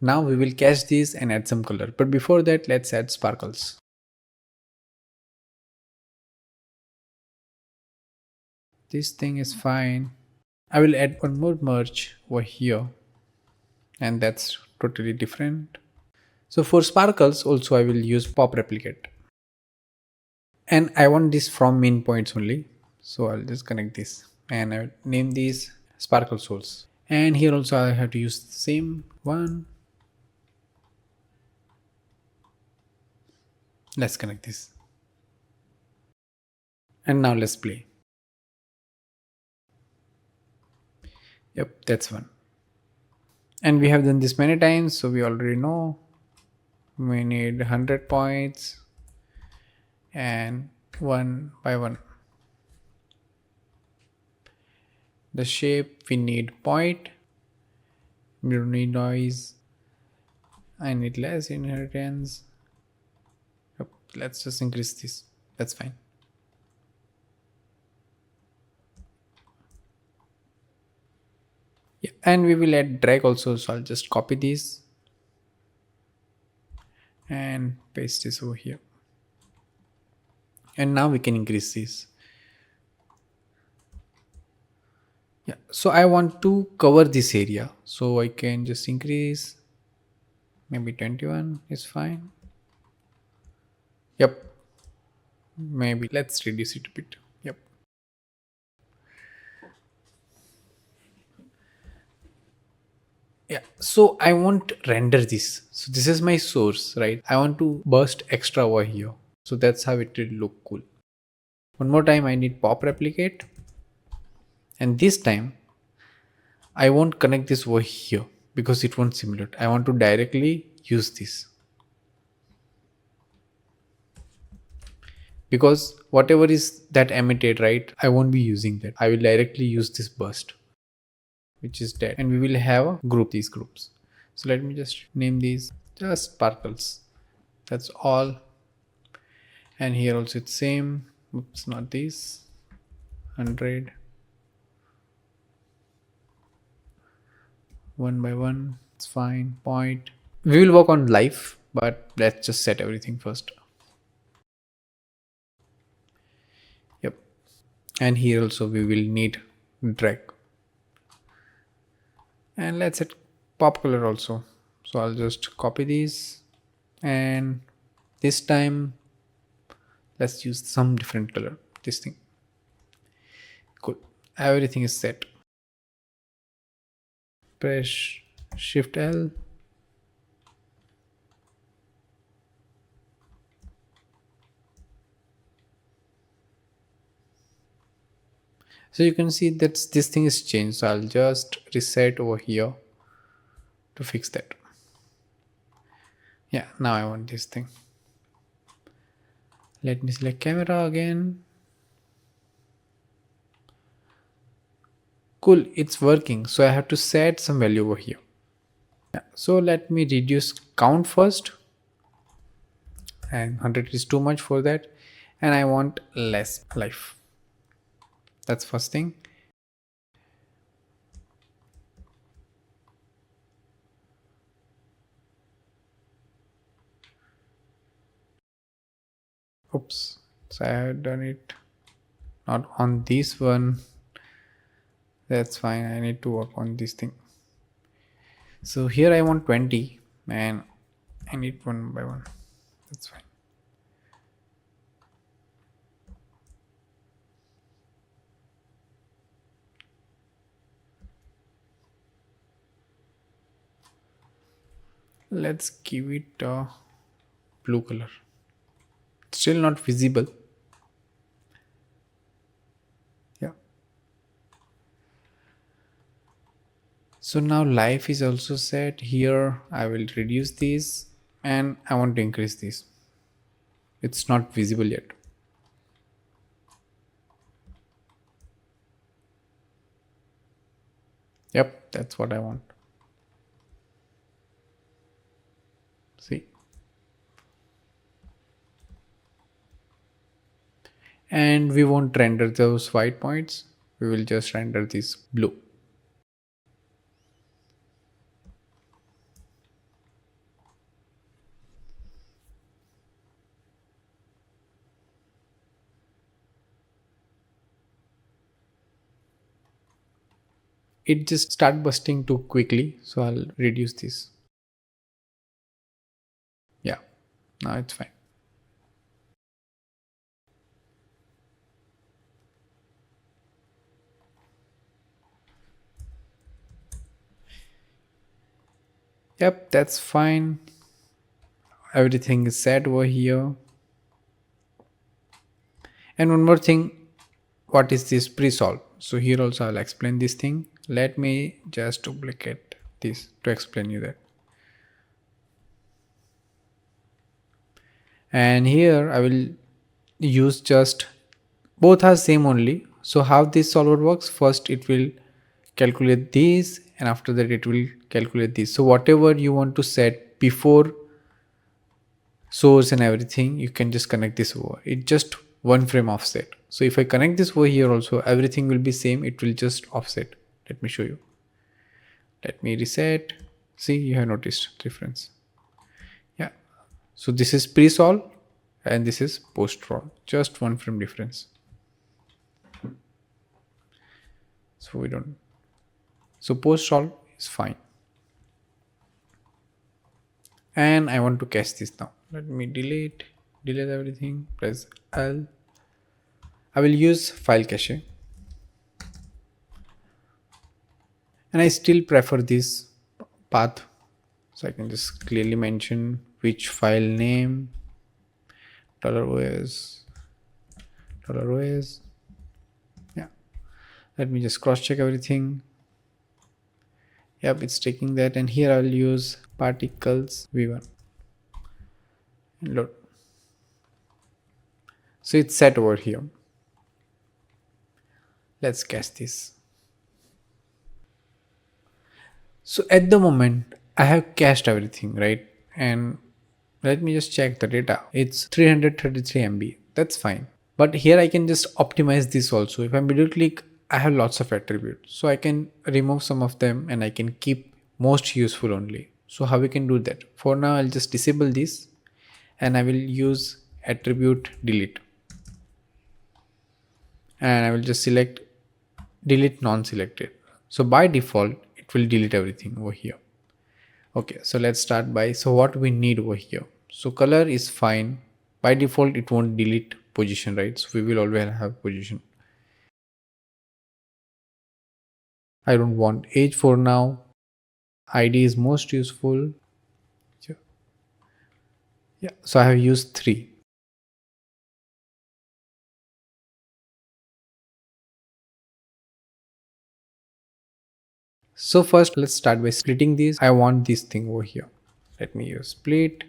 Now we will catch these and add some color, but before that let's add sparkles. This thing is fine. I will add one more merge over here, and that's totally different. So for sparkles also I will use pop replicate, and I want this from main points only. So I'll just connect this and I'll name these sparkle souls. And here also I have to use the same one. Let's connect this. And now let's play. Yep, that's one. And we have done this many times, so we already know we need 100 points and one by one. The shape we need point, we don't need noise. I need less inheritance. Yep, let's just increase this. That's fine. Yeah, and we will add drag also, so I'll just copy this and paste this over here. And now we can increase this. Yeah, so I want to cover this area, so I can just increase, maybe 21 is fine. Yep, maybe let's reduce it a bit. Yep. Yeah, so I want to render this. So this is my source, right? I want to burst extra over here, so that's how it will look cool. One more time I need pop replicate, and this time I won't connect this over here because it won't simulate. I want to directly use this, because whatever is that emitted, right, I won't be using that. I will directly use this burst, which is dead, and we will have a group these groups. So let me just name these just sparkles. That's all. And here also it's same. Oops, not these. 100 one by one. It's fine. Point. We will work on life, but let's just set everything first. Yep. And here also we will need drag. And let's set pop color also. So I'll just copy these, and this time let's use some different color. This thing. Cool. Everything is set. Press Shift L. So you can see that this thing is changed. So I'll just reset over here to fix that. Yeah, now I want this thing. Let me select camera again. Cool, it's working. So I have to set some value over here. Yeah, so let me reduce count first. And 100 is too much for that. And I want less life. That's first thing. Oops, so I have done it not on this one. That's fine. I need to work on this thing. So here I want 20 and I need one by one. That's fine. Let's give it a blue color. Still not visible. Yeah. So now life is also set. Here I will reduce this and I want to increase this. It's not visible yet. Yep, that's what I want. See. And we won't render those white points. We will just render this blue. it just start busting too quickly, so I'll reduce this. Yeah, now it's fine. Yep, that's fine. Everything is set over here. And one more thing, what is this pre-solve? So here also I'll explain this thing. Let me just duplicate this to explain you that. And here I will use just both are same only. So how this solver works, first it will calculate this, and after that it will calculate this. So whatever you want to set before source and everything, you can just connect this over. It just one frame offset. So if I connect this over here also, everything will be same, it will just offset. Let me show you. Let me reset. See, you have noticed difference. Yeah, so this is pre-solve and this is post-roll, just one frame difference. So we don't, so post-solve is fine. And I want to cache this now. Let me delete everything, press L. I will use file cache, and I still prefer this path. So I can just clearly mention which file name, $OS, $OS. Yeah, let me just cross check everything. Yep, it's taking that, and here I'll use particles v1 and load. So it's set over here. Let's cache this. So at the moment I have cached everything, right? And let me just check the data. It's 333 MB. That's fine. But here I can just optimize this also. If I middle click, I have lots of attributes. So I can remove some of them and I can keep most useful only. So how we can do that? For now, I'll just disable this and I will use attribute delete. And I will just select delete non-selected. So by default, it will delete everything over here. Okay, so let's start by, so what we need over here. So color is fine. By default, it won't delete position, right? So we will always have position. I don't want age for now. ID is most useful. Yeah, so I have used 3. So first let's start by splitting these. I want this thing over here. Let me use split.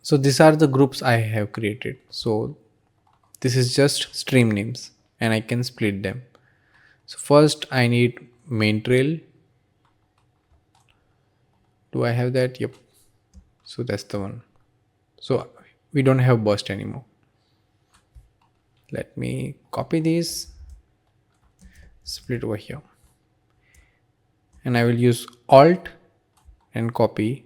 So these are the groups I have created. So this is just stream names and I can split them. So first I need main trail. Do I have that? Yep. So that's the one. So we don't have burst anymore. Let me copy this, split over here. And I will use Alt and copy.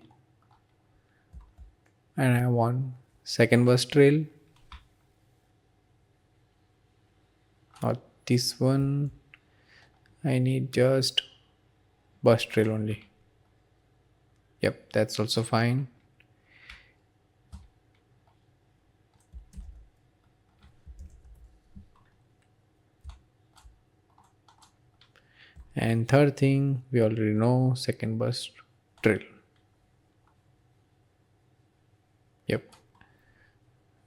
And I want second burst trail. Or this one. I need just burst trail only. Yep, that's also fine. And third thing, we already know, second burst trail. Yep,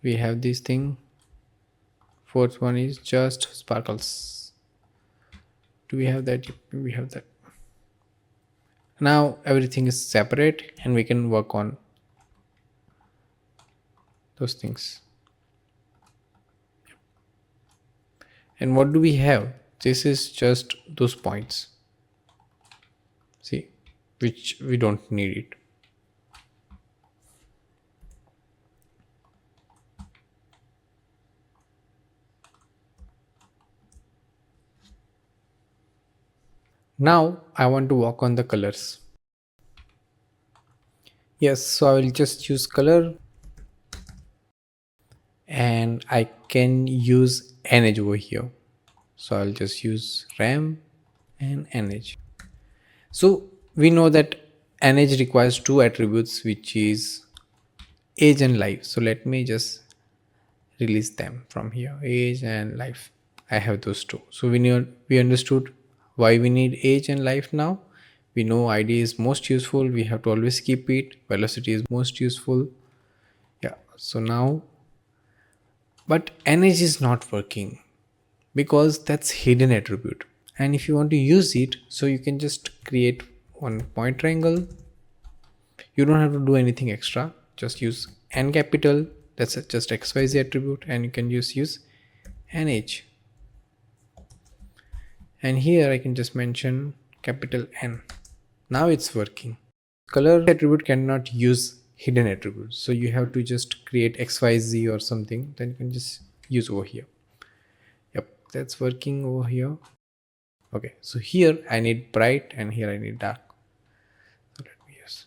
we have this thing. Fourth one is just sparkles. Do we have that? Yep, we have that. Now everything is separate and we can work on those things. And what do we have? This is just those points. See, which we don't need it. Now I want to work on the colors. Yes, so I will just use color and I can use an edge over here. So I'll just use RAM and NH. So we know that NH requires two attributes, which is age and life. So let me just release them from here, age and life. I have those two. So we understood why we need age and life. Now we know ID is most useful, we have to always keep it. Velocity is most useful. Yeah, so now, but NH is not working because that's hidden attribute. And if you want to use it, so you can just create one point triangle. You don't have to do anything extra, just use N capital, that's just XYZ attribute, and you can just use NH. And here I can just mention capital N. Now it's working. Color attribute cannot use hidden attributes, so you have to just create XYZ or something, then you can just use over here. Yep, that's working over here. Okay, so here I need bright and here I need dark. So let me use,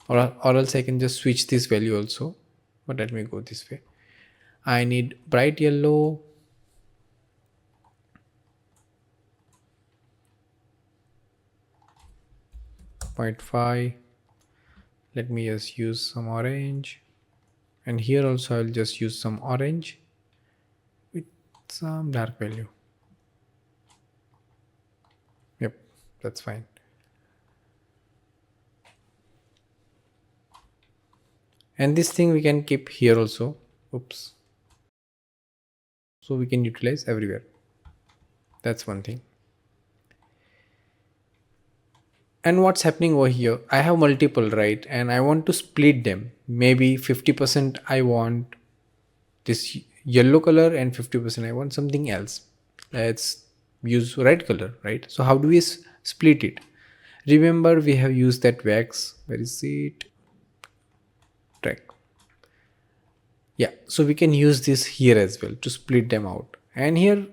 or else I can just switch this value also, but let me go this way. I need bright yellow, .5. Let me just use some orange, and here also I'll just use some orange with some dark value. Yep, that's fine. And this thing we can keep here also. Oops. So we can utilize everywhere. That's one thing. And what's happening over here, I have multiple, right? And I want to split them. Maybe 50% I want this yellow color and 50% I want something else. Let's use red color, right? So how do we split it? Remember we have used that wax. Where is it? Track. Yeah, so we can use this here as well to split them out. And here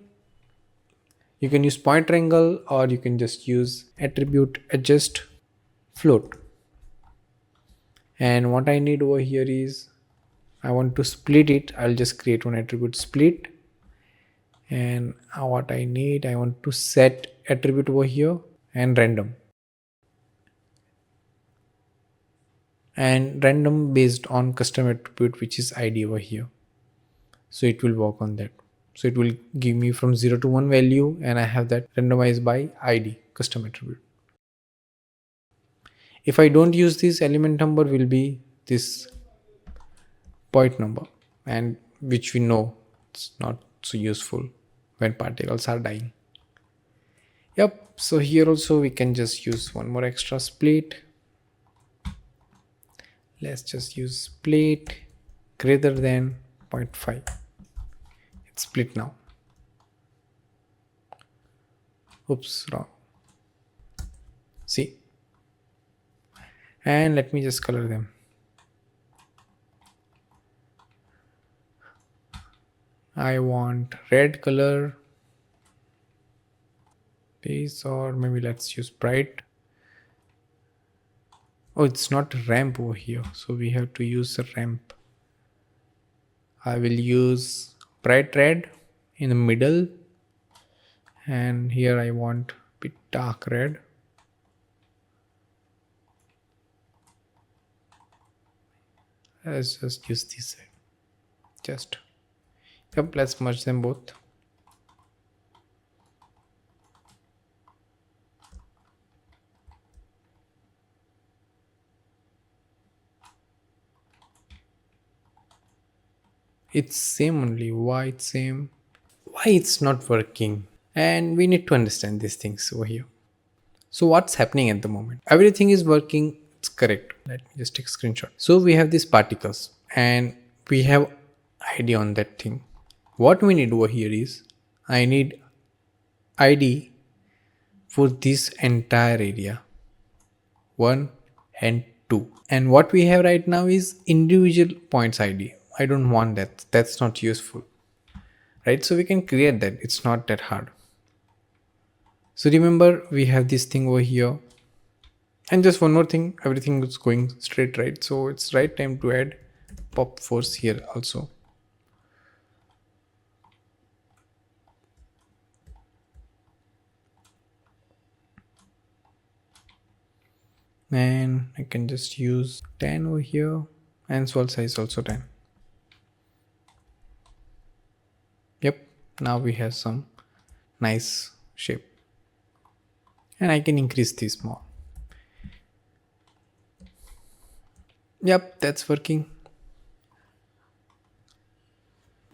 you can use point triangle, or you can just use attribute adjust float. And what I need over here is, I want to split it. I'll just create one attribute split. And what I need, I want to set attribute over here and random. And random based on custom attribute, which is ID over here. So it will work on that. So it will give me from 0 to 1 value, and I have that randomized by ID custom attribute. If I don't use this, element number will be this point number, and which we know it's not so useful when particles are dying. Yep, so here also we can just use one more extra split. Let's just use split greater than 0.5. It's split now. Oops, wrong. See, and let me just color them. I want red color base, or maybe let's use bright. Oh, it's not ramp over here, so we have to use a ramp. I will use bright red in the middle, and here I want a bit dark red. Let's just use this side. Just, yep, let's merge them both. It's same only. Why it's same? Why it's not working? And we need to understand these things over here. So what's happening at the moment? Everything is working. It's correct. Let me just take a screenshot. So we have these particles and we have ID on that thing. What we need over here is, I need ID for this entire area, 1 and 2. And what we have right now is individual points ID. I don't want that. That's not useful, right? So we can create that. It's not that hard. So remember we have this thing over here. And just one more thing, everything is going straight, right? So it's right time to add pop force here also. and I can just use 10 over here, and swirl size also 10. Yep, now we have some nice shape, and I can increase this more. Yep, that's working.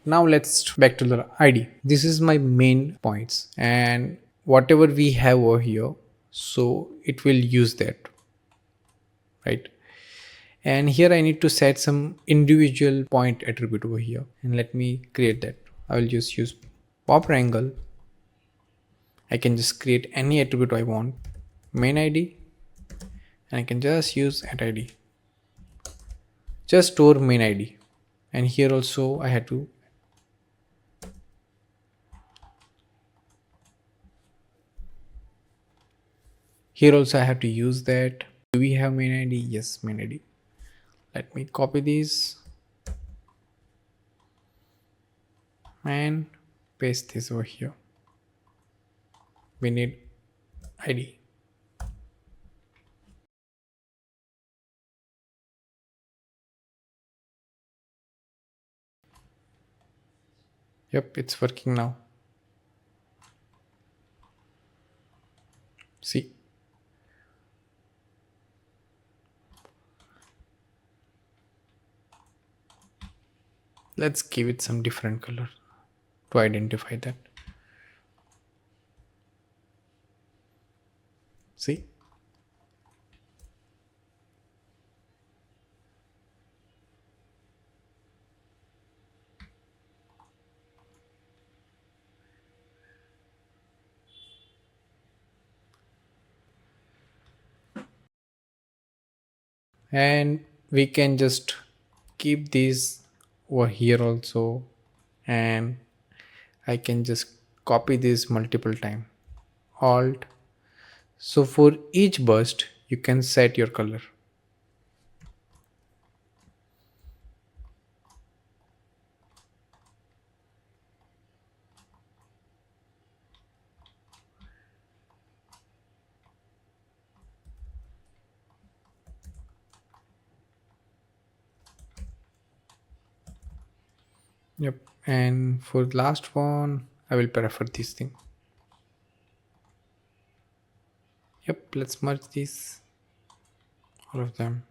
Now let's back to the ID. This is my main points, and whatever we have over here, so it will use that, right? And here I need to set some individual point attribute over here, and let me create that. I will just use pop angle. I can just create any attribute I want, main ID, and I can just use at ID, just store main ID. And here also I had to, here also I have to use that. Do we have main ID? Yes, main ID. Let me copy this and paste this over here. We need ID. Yep, it's working now. See, let's give it some different color to identify that. See, and we can just keep these over here also, and I can just copy this multiple time, alt. So for each burst you can set your color. Yep, and for the last one I will prefer this thing. Yep, let's merge these, all of them.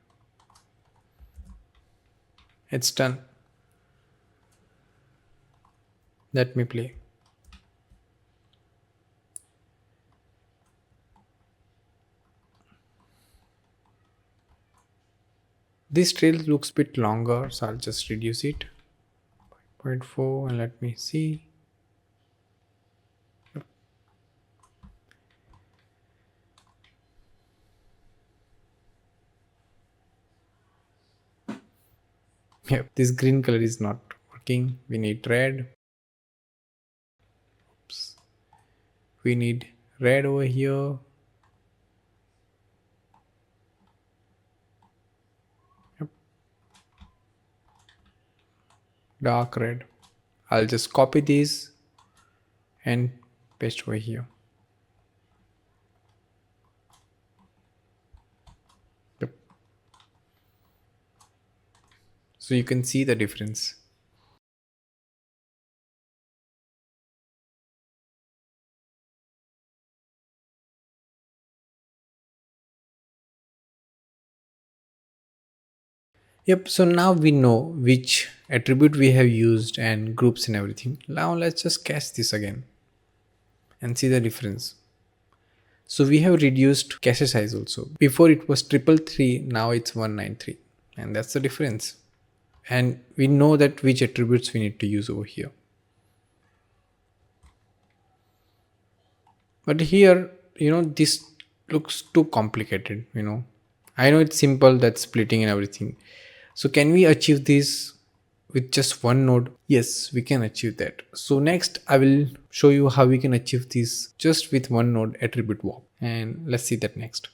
It's done. Let me play. This trail looks a bit longer, so I'll just reduce it. 0.4, and let me see. Yep, this green color is not working. We need red. Oops. We need red over here. Yep. Dark red. I'll just copy these and paste over here. Yep. So you can see the difference. Yep, so now we know which attribute we have used and groups and everything. Now let's just cast this again and see the difference. So we have reduced cache size also. Before it was 333, now it's 193, and that's the difference. And we know that which attributes we need to use over here. But here, this looks too complicated. I know it's simple, that splitting and everything. So can we achieve this with just one node? Yes, we can achieve that. So next I will show you how we can achieve this just with one node attribute walk, and let's see that next.